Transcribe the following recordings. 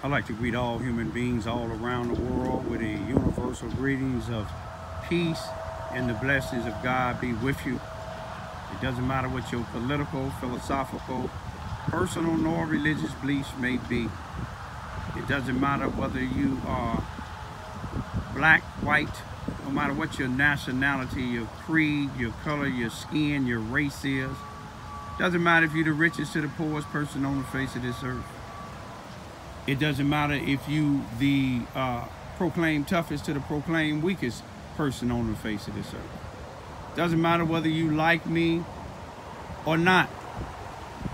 I'd like to greet all human beings all around the world with a universal greetings of peace and the blessings of God be with you. It doesn't matter what your political, philosophical, personal, nor religious beliefs may be. It doesn't matter whether you are black, white, no matter what your nationality, your creed, your color, your skin, your race is. Doesn't matter if you're the richest to the poorest person on the face of this earth. It doesn't matter if you the proclaimed toughest to the proclaimed weakest person on the face of this earth. Doesn't matter whether you like me or not.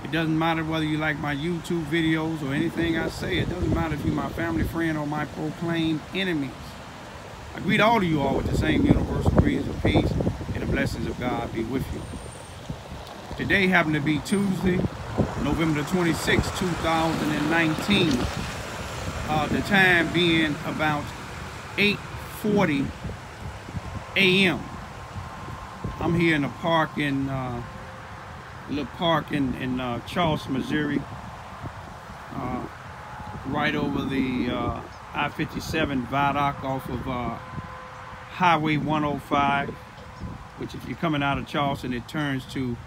It doesn't matter whether you like my YouTube videos or anything I say. It doesn't matter if you're my family friend or my proclaimed enemies. I greet all of you all with the same universal greetings of peace and the blessings of God be with you. Today happened to be Tuesday, November the 26th, 2019. The time being about 8:40 a.m. I'm here in a park in little park in Charleston, Missouri, right over the I-57 viaduct off of Highway 105, which if you're coming out of Charleston, it turns to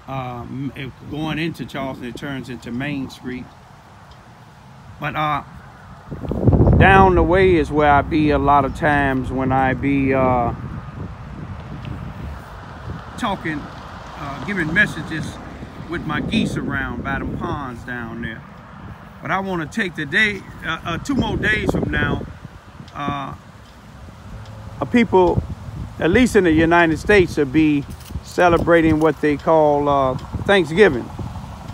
going into Charleston, it turns into Main Street. But down the way is where I be a lot of times when I be talking, giving messages with my geese around by them ponds down there. But I want to take the day, 2 more days from now, people, at least in the United States, will be celebrating what they call Thanksgiving.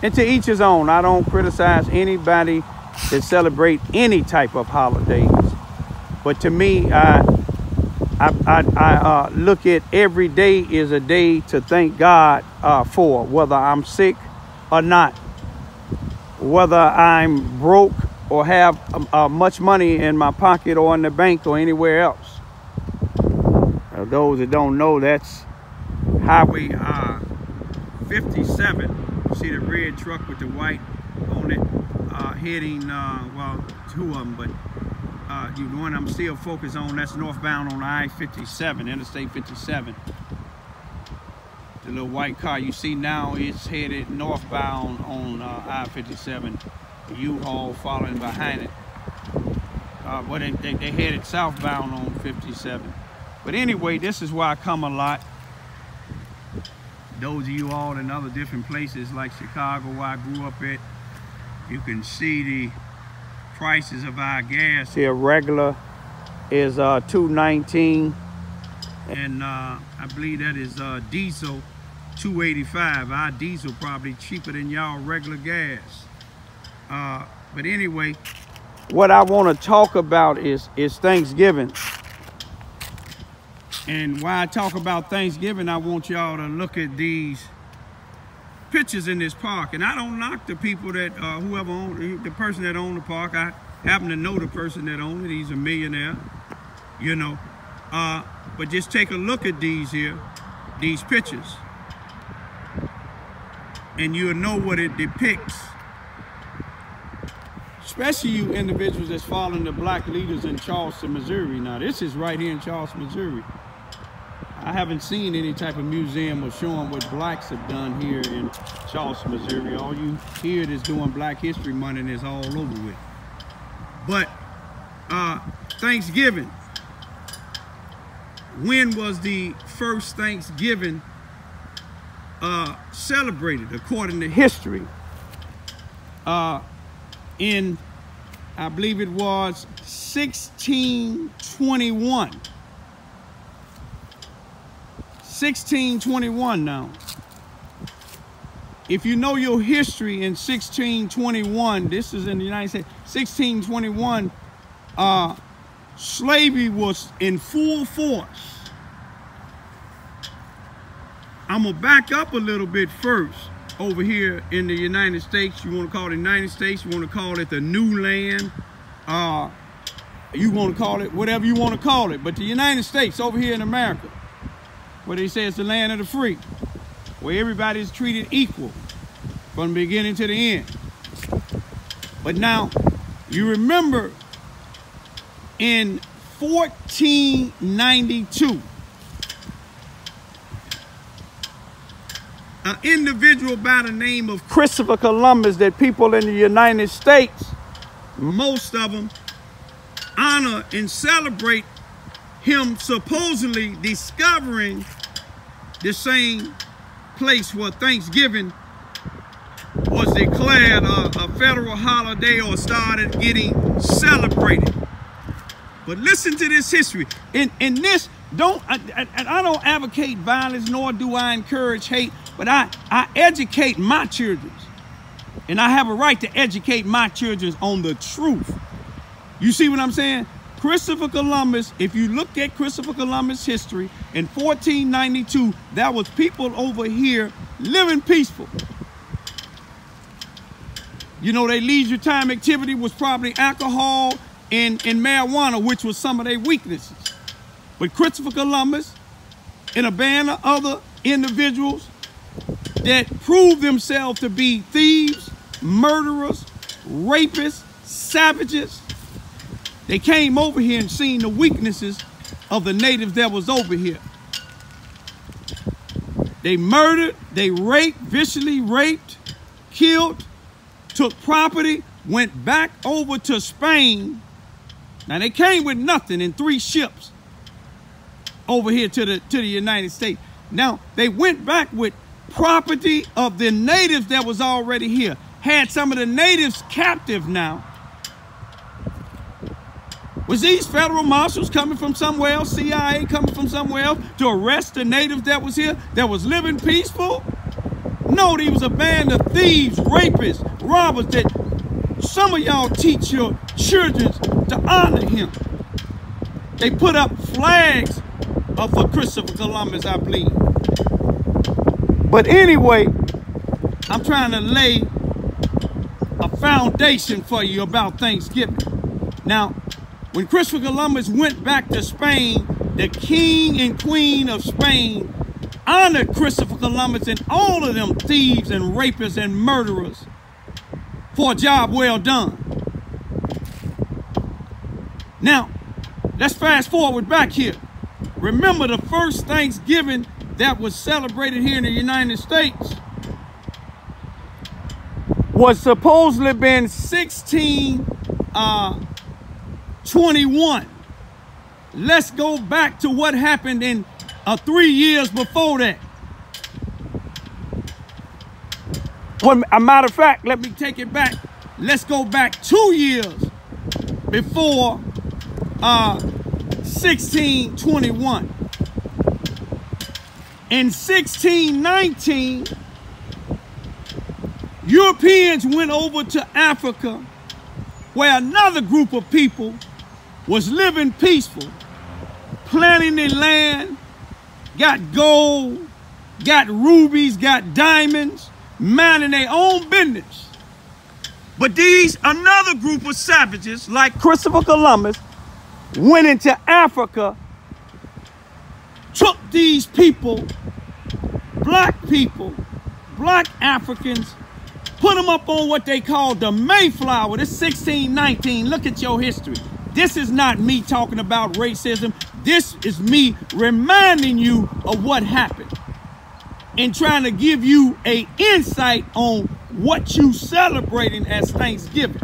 And to each his own. I don't criticize anybody that celebrate any type of holidays. But to me, I look at every day is a day to thank God for, whether I'm sick or not, whether I'm broke or have much money in my pocket or in the bank or anywhere else. Those that don't know, that's Highway 57. You see the red truck with the white on it, heading, well, 2 of them, but the one I'm still focused on, that's northbound on I-57, Interstate 57. The little white car you see now, it's headed northbound on I-57. The U-Haul following behind it. But they headed southbound on 57. But anyway, this is where I come a lot. Those of you all in other different places like Chicago, where I grew up at, you can see the prices of our gas here. Regular is $2.19, and I believe that is diesel $2.85. Our diesel probably cheaper than y'all regular gas. But anyway, what I want to talk about is Thanksgiving. And while I talk about Thanksgiving, I want y'all to look at these pictures in this park. And I don't knock the people that, whoever owned, the person that owned the park. I happen to know the person that owned it. He's a millionaire, you know. But just take a look at these pictures. And you'll know what it depicts. Especially you individuals that's following the black leaders in Charleston, Missouri. Now, this is right here in Charleston, Missouri. I haven't seen any type of museum or showing what blacks have done here in Charleston, Missouri. All you hear is doing Black History Month and it's all over with. But Thanksgiving. When was the first Thanksgiving celebrated according to history? In, I believe it was 1621. 1621 now. If you know your history in 1621, this is in the United States, 1621, slavery was in full force. I'm gonna back up a little bit first. Over here in the United States, you want to call it the United States, you want to call it the new land, you want to call it whatever you want to call it, but the United States over here in America, where they say it's the land of the free, where everybody is treated equal from the beginning to the end. But now, You remember in 1492, an individual by the name of Christopher Columbus that people in the United States, most of them, honor and celebrate him supposedly discovering the same place where Thanksgiving was declared a federal holiday or started getting celebrated. But listen to this history. In this, I don't advocate violence, nor do I encourage hate, but I educate my children. And I have a right to educate my children on the truth. You see what I'm saying? Christopher Columbus, if you look at Christopher Columbus' history, in 1492, there was people over here living peaceful. You know, their leisure time activity was probably alcohol and marijuana, which was some of their weaknesses. But Christopher Columbus and a band of other individuals that proved themselves to be thieves, murderers, rapists, savages, they came over here and seen the weaknesses of the natives that was over here. They murdered, they raped, viciously raped, killed, took property, went back over to Spain. Now they came with nothing in 3 ships over here to the United States. Now they went back with property of the natives that was already here. Had some of the natives captive now. Was these federal marshals coming from somewhere else, CIA coming from somewhere else to arrest the natives that was here, that was living peaceful? No, these was a band of thieves, rapists, robbers that some of y'all teach your children to honor him. They put up flags for Christopher Columbus, I believe. But anyway, I'm trying to lay a foundation for you about Thanksgiving. Now, when Christopher Columbus went back to Spain, the king and queen of Spain honored Christopher Columbus and all of them thieves and rapists and murderers for a job well done. Now, let's fast forward back here. Remember, the first Thanksgiving that was celebrated here in the United States was supposedly been 1621. Let's go back to what happened in 3 years before that. Well, a matter of fact, let me take it back. Let's go back 2 years before 1621. In 1619, Europeans went over to Africa, where another group of people was living peaceful, planting their land, got gold, got rubies, got diamonds, minding their own business. But another group of savages, like Christopher Columbus, went into Africa, took these people, black Africans, put them up on what they called the Mayflower. This 1619. Look at your history. This is not me talking about racism. This is me reminding you of what happened and trying to give you an insight on what you celebrating as Thanksgiving.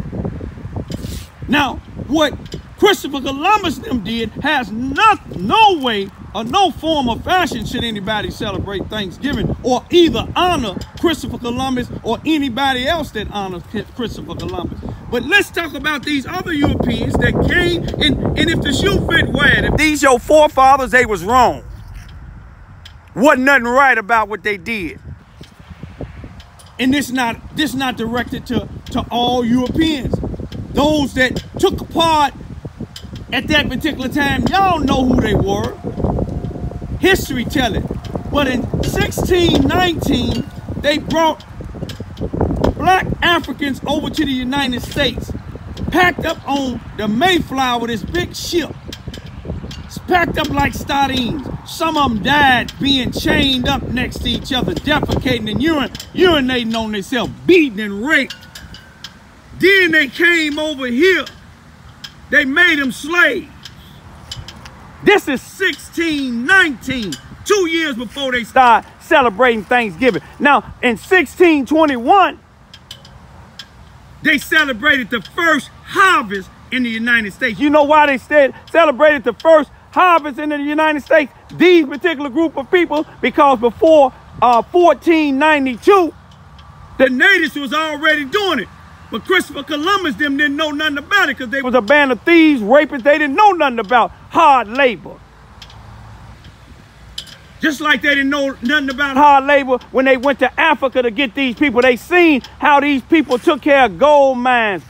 Now, what Christopher Columbus them did has no way or no form or fashion should anybody celebrate Thanksgiving or either honor Christopher Columbus or anybody else that honors Christopher Columbus. But let's talk about these other Europeans that came, and if the shoe fit, wear it. If these your forefathers, they was wrong. Wasn't nothing right about what they did. And this not directed to all Europeans. Those that took part at that particular time, y'all know who they were. History tell it. But in 1619, they brought black Africans over to the United States, packed up on the Mayflower, this big ship. It's packed up like sardines. Some of them died being chained up next to each other, defecating and urinating on themselves, beaten and raped. Then they came over here. They made them slaves. This is 1619, 2 years before they start celebrating Thanksgiving. Now, in 1621, they celebrated the first harvest in the United States. You know why they celebrated the first harvest in the United States? These particular group of people, because before 1492, the natives was already doing it. But Christopher Columbus them didn't know nothing about it because they was a band of thieves, rapists. They didn't know nothing about hard labor. Just like they didn't know nothing about hard labor when they went to Africa to get these people. They seen how these people took care of gold mines,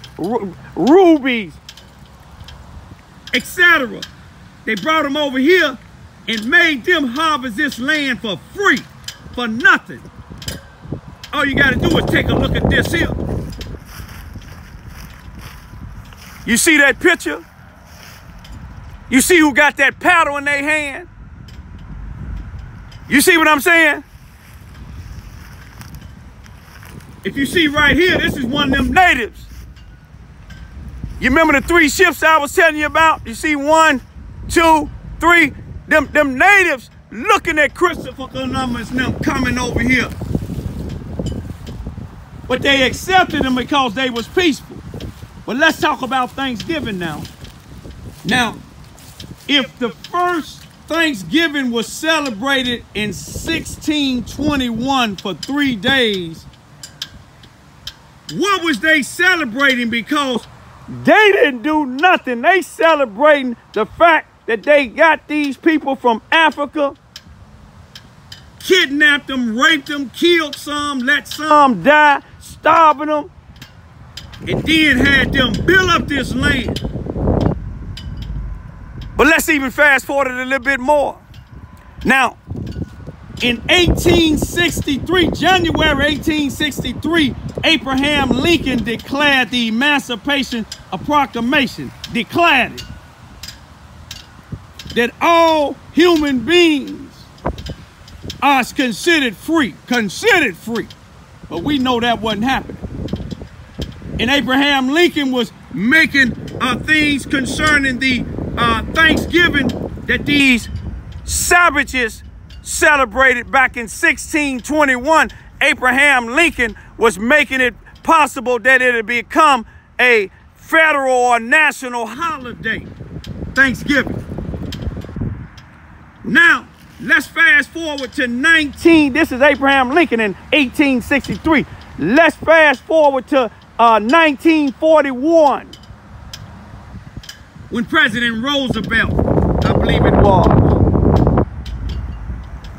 rubies, etc. They brought them over here and made them harvest this land for free, for nothing. All you got to do is take a look at this here. You see that picture? You see who got that paddle in their hand? You see what I'm saying? If you see right here, this is one of them natives. You remember the 3 ships I was telling you about? You see 1, 2, 3. Them natives looking at Christopher Columbus and them coming over here. But they accepted them because they was peaceful. But let's talk about Thanksgiving now. Now, if the first Thanksgiving was celebrated in 1621 for 3 days, what was they celebrating? Because they didn't do nothing. They celebrating the fact that they got these people from Africa, kidnapped them, raped them, killed some, let some die, starving them, and then had them build up this land. But let's even fast forward a little bit more. Now, in 1863, January 1863, Abraham Lincoln declared the Emancipation Proclamation, declared it, that all human beings are considered free. But we know that wasn't happening. And Abraham Lincoln was making things concerning the Thanksgiving that these savages celebrated back in 1621. Abraham Lincoln was making it possible that it would become a federal or national holiday, Thanksgiving. Now, let's fast forward to this is Abraham Lincoln in 1863. Let's fast forward to 1941. When President Roosevelt, I believe it was.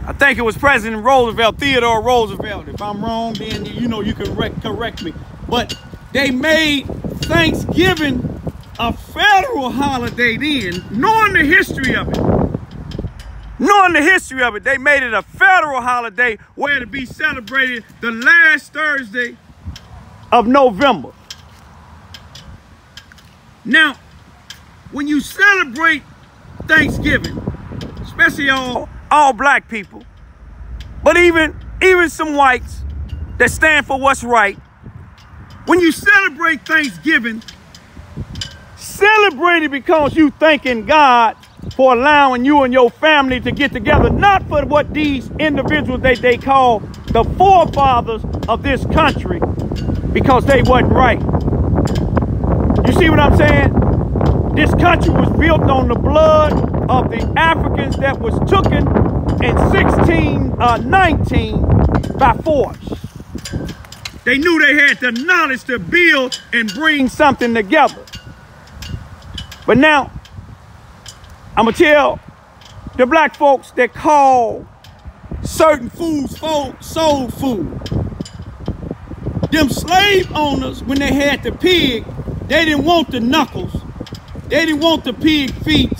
I think it was President Roosevelt, Theodore Roosevelt. If I'm wrong, then you know you can correct me. But they made Thanksgiving a federal holiday then, knowing the history of it. They made it a federal holiday where to be celebrated the last Thursday of November. Now, when you celebrate Thanksgiving, especially all black people, but even some whites that stand for what's right, when you celebrate Thanksgiving, celebrate it because you thanking God for allowing you and your family to get together, not for what these individuals they call the forefathers of this country, because they wasn't right. You see what I'm saying? This country was built on the blood of the Africans that was taken in 1619 by force. They knew they had the knowledge to build and bring something together. But now, I'm going to tell the black folks that call certain foods soul food. Them slave owners, when they had the pig, they didn't want the knuckles. They didn't want the pig feet.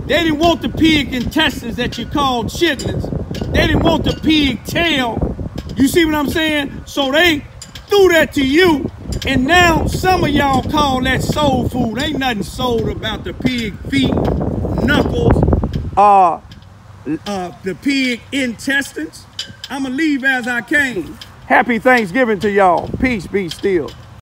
They didn't want the pig intestines that you called chitlins. They didn't want the pig tail. You see what I'm saying? So they threw that to you. And now some of y'all call that soul food. Ain't nothing soul about the pig feet, knuckles, the pig intestines. I'ma leave as I came. Happy Thanksgiving to y'all. Peace be still.